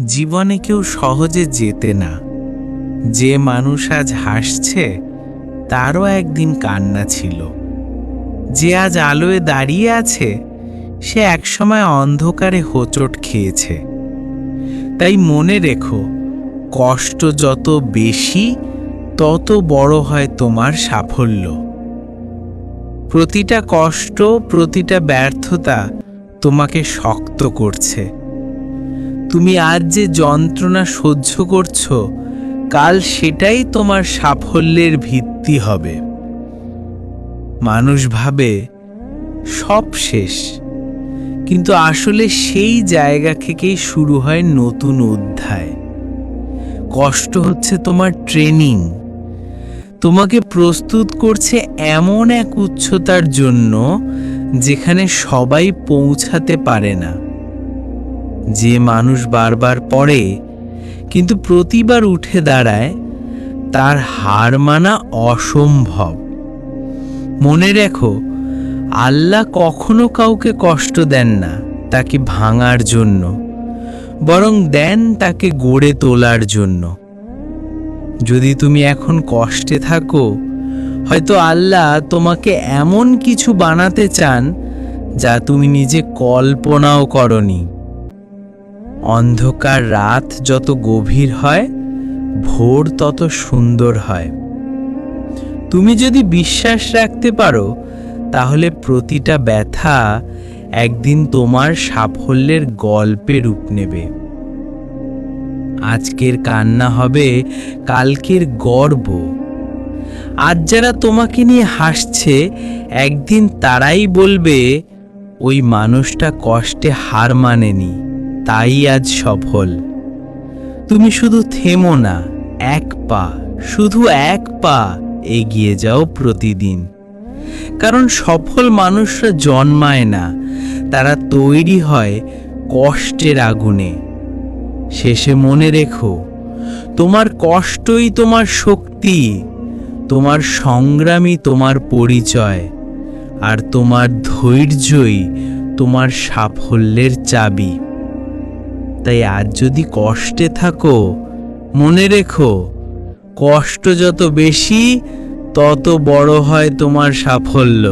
জীবনে কেউ সহজে জেতে না। যে মানুষ আজ হাসছে তারও একদিন কান্না ছিল। যে আজ আলোয় দাঁড়িয়ে আছে সে একসময় অন্ধকারে হোঁচট খেয়েছে। তাই মনে রেখো, কষ্ট যত বেশি তত বড় হয় তোমার সাফল্য। প্রতিটা কষ্ট, প্রতিটা ব্যর্থতা তোমাকে শক্ত করছে। তুমি আজ যে যন্ত্রণা সহ্য করছো, কাল সেটাই তোমার সাফল্যের ভিত্তি হবে। মানুষ ভাবে সব শেষ, কিন্তু আসলে সেই জায়গা থেকেই শুরু হয় নতুন অধ্যায়। কষ্ট হচ্ছে তোমার ট্রেনিং, তোমাকে প্রস্তুত করছে এমন এক উচ্চতার জন্য যেখানে সবাই পৌঁছাতে পারে না। যে মানুষ বারবার পড়ে কিন্তু প্রতিবার উঠে দাঁড়ায়, তার হার মানা অসম্ভব। মনে রেখো, আল্লাহ কখনো কাউকে কষ্ট দেন না তাকে ভাঙার জন্য, বরং দেন তাকে গড়ে তোলার জন্য। যদি তুমি এখন কষ্টে থাকো, হয়তো আল্লাহ তোমাকে এমন কিছু বানাতে চান যা তুমি নিজে কল্পনাও করনি। অন্ধকার রাত যত গভীর হয়, ভোর তত সুন্দর হয়। তুমি যদি বিশ্বাস রাখতে পারো, তাহলে প্রতিটা ব্যথা একদিন তোমার সাফল্যের গল্পে রূপ নেবে। আজকের কান্না হবে কালকের গর্ব। আজ যারা তোমাকে নিয়ে হাসছে, একদিন তারাই বলবে ওই মানুষটা কষ্টে হার মানেনি, তাই আজ সফল। তুমি শুধু থেমো না, শুধু এক পা এগিয়ে যাও প্রতিদিন। কারণ সফল মানুষরা জন্মায় না, তারা তৈরি হয় কষ্টের আগুনে। শেষে মনে রেখো, তোমার কষ্টই তোমার শক্তি, তোমার সংগ্রামই তোমার পরিচয়, আর তোমার ধৈর্যই তোমার সাফল্যের চাবি। তাই আজ যদি কষ্টে থাকো, মনে রেখো, কষ্ট যত বেশি তত বড় হয় তোমার সাফল্য।